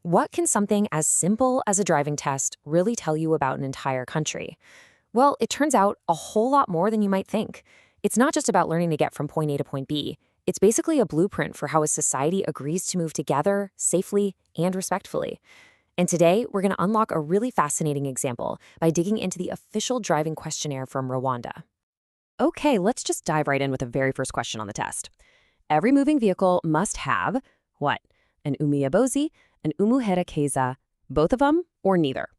What can something as simple as a driving test really tell you about an entire country? Well, it turns out a whole lot more than you might think. It's not just about learning to get from point A to point B. It's basically a blueprint for how a society agrees to move together safely and respectfully. And today, we're going to unlock a really fascinating example by digging into the official driving questionnaire from Rwanda. Okay, let's just dive right in with the very first question on the test. Every moving vehicle must have what? An umiyabozi, an umuherekeza, both of them, or neither?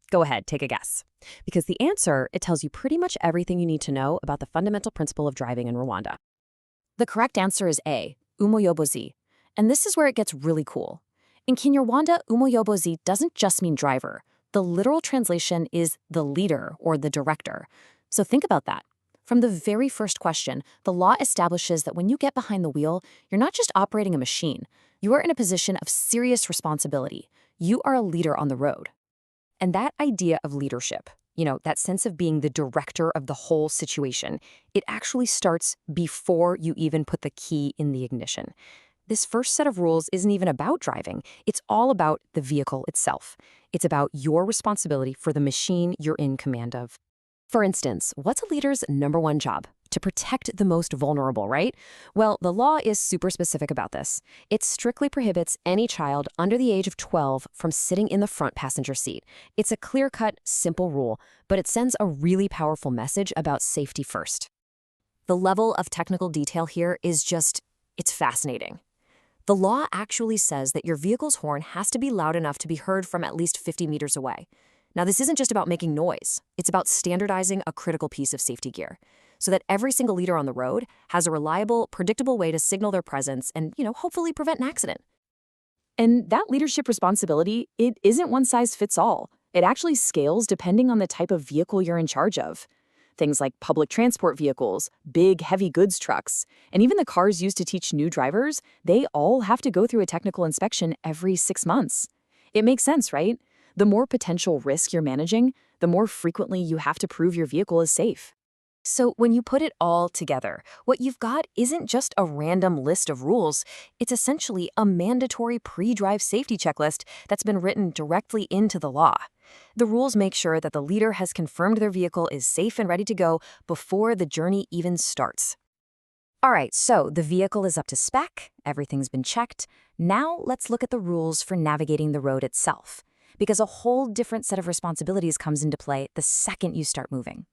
Go ahead, take a guess. Because the answer, it tells you pretty much everything you need to know about the fundamental principle of driving in Rwanda. The correct answer is A, umuyobozi. And this is where it gets really cool. In Kinyarwanda, umuyobozi doesn't just mean driver. The literal translation is the leader or the director. So think about that. From the very first question, the law establishes that when you get behind the wheel, you're not just operating a machine. You are in a position of serious responsibility. You are a leader on the road. And that idea of leadership, that sense of being the director of the whole situation, it actually starts before you even put the key in the ignition. This first set of rules isn't even about driving. It's all about the vehicle itself. It's about your responsibility for the machine you're in command of. For instance, what's a leader's number one job? To protect the most vulnerable, right? Well, the law is super specific about this. It strictly prohibits any child under the age of 12 from sitting in the front passenger seat. It's a clear-cut, simple rule, but it sends a really powerful message about safety first. The level of technical detail here is it's fascinating. The law actually says that your vehicle's horn has to be loud enough to be heard from at least 50 meters away. Now, this isn't just about making noise. It's about standardizing a critical piece of safety gear so that every single leader on the road has a reliable, predictable way to signal their presence and, hopefully prevent an accident. And that leadership responsibility, it isn't one size fits all. It actually scales depending on the type of vehicle you're in charge of. Things like public transport vehicles, big, heavy goods trucks, and even the cars used to teach new drivers, they all have to go through a technical inspection every 6 months. It makes sense, right? The more potential risk you're managing, the more frequently you have to prove your vehicle is safe. So when you put it all together, what you've got isn't just a random list of rules. It's essentially a mandatory pre-drive safety checklist that's been written directly into the law. The rules make sure that the leader has confirmed their vehicle is safe and ready to go before the journey even starts. All right, so the vehicle is up to spec, everything's been checked. Now let's look at the rules for navigating the road itself, because a whole different set of responsibilities comes into play the second you start moving.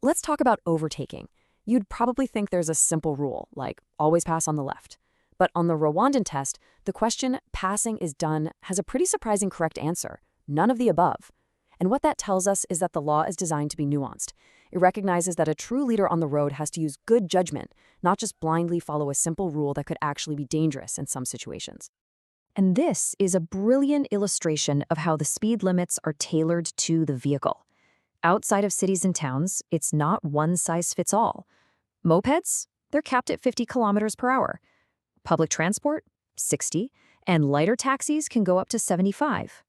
Let's talk about overtaking. You'd probably think there's a simple rule, like always pass on the left. But on the Rwandan test, the question, passing is done, has a pretty surprising correct answer. None of the above. And what that tells us is that the law is designed to be nuanced. It recognizes that a true leader on the road has to use good judgment, not just blindly follow a simple rule that could actually be dangerous in some situations. And this is a brilliant illustration of how the speed limits are tailored to the vehicle. Outside of cities and towns, it's not one size fits all. Mopeds, they're capped at 50 kilometers per hour. Public transport, 60, and lighter taxis can go up to 75.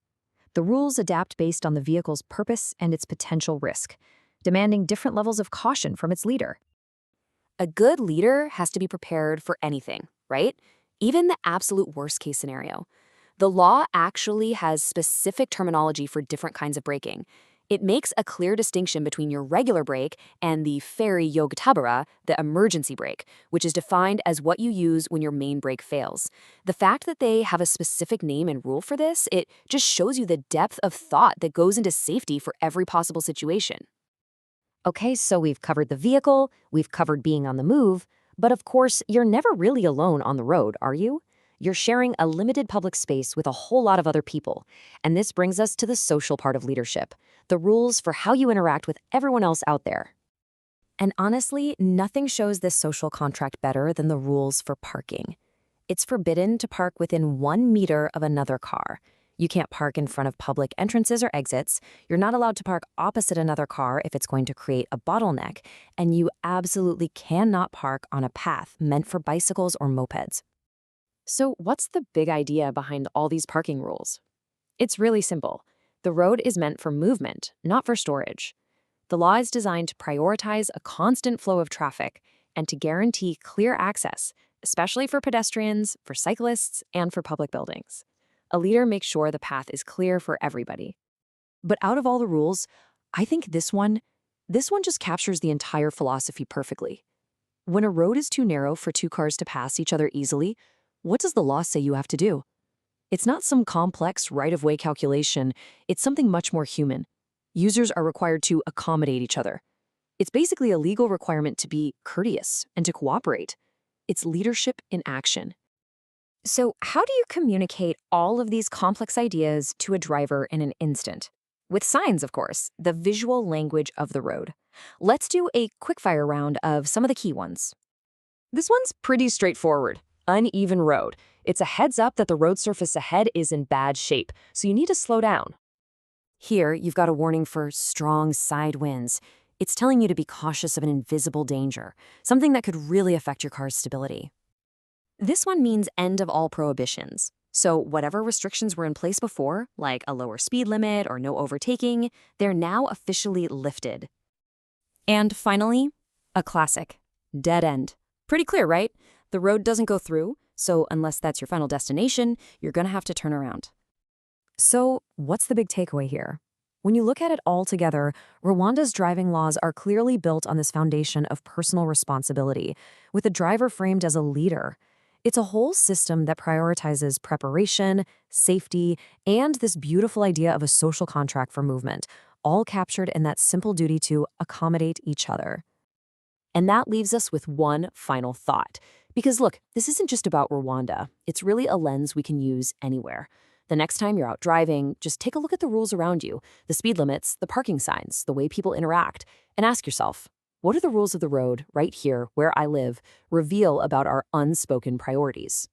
The rules adapt based on the vehicle's purpose and its potential risk, demanding different levels of caution from its leader. A good leader has to be prepared for anything, right? Even the absolute worst-case scenario. The law actually has specific terminology for different kinds of braking. It makes a clear distinction between your regular brake and the ferry yogatabara, the emergency brake, which is defined as what you use when your main brake fails. The fact that they have a specific name and rule for this, it just shows you the depth of thought that goes into safety for every possible situation. Okay, so we've covered the vehicle, we've covered being on the move, but of course, you're never really alone on the road, are you? You're sharing a limited public space with a whole lot of other people. And this brings us to the social part of leadership, the rules for how you interact with everyone else out there. And honestly, nothing shows this social contract better than the rules for parking. It's forbidden to park within 1 meter of another car. You can't park in front of public entrances or exits. You're not allowed to park opposite another car if it's going to create a bottleneck. And you absolutely cannot park on a path meant for bicycles or mopeds. So what's the big idea behind all these parking rules? It's really simple. The road is meant for movement, not for storage. The law is designed to prioritize a constant flow of traffic and to guarantee clear access, especially for pedestrians, for cyclists, and for public buildings. A leader makes sure the path is clear for everybody. But out of all the rules, I think this one just captures the entire philosophy perfectly. When a road is too narrow for two cars to pass each other easily, what does the law say you have to do? It's not some complex right-of-way calculation, it's something much more human. Users are required to accommodate each other. It's basically a legal requirement to be courteous and to cooperate. It's leadership in action. So, how do you communicate all of these complex ideas to a driver in an instant? With signs, of course, the visual language of the road. Let's do a quickfire round of some of the key ones. This one's pretty straightforward. Uneven road. It's a heads up that the road surface ahead is in bad shape, so you need to slow down. Here, you've got a warning for strong side winds. It's telling you to be cautious of an invisible danger, something that could really affect your car's stability. This one means end of all prohibitions. So whatever restrictions were in place before, like a lower speed limit or no overtaking, they're now officially lifted. And finally, a classic, dead end. Pretty clear, right? The road doesn't go through, so unless that's your final destination, you're gonna have to turn around. So what's the big takeaway here? When you look at it all together, Rwanda's driving laws are clearly built on this foundation of personal responsibility, with the driver framed as a leader. It's a whole system that prioritizes preparation, safety, and this beautiful idea of a social contract for movement, all captured in that simple duty to accommodate each other. And that leaves us with one final thought. Because look, this isn't just about Rwanda. It's really a lens we can use anywhere. The next time you're out driving, just take a look at the rules around you, the speed limits, the parking signs, the way people interact, and ask yourself, what do the rules of the road, right here, where I live, reveal about our unspoken priorities?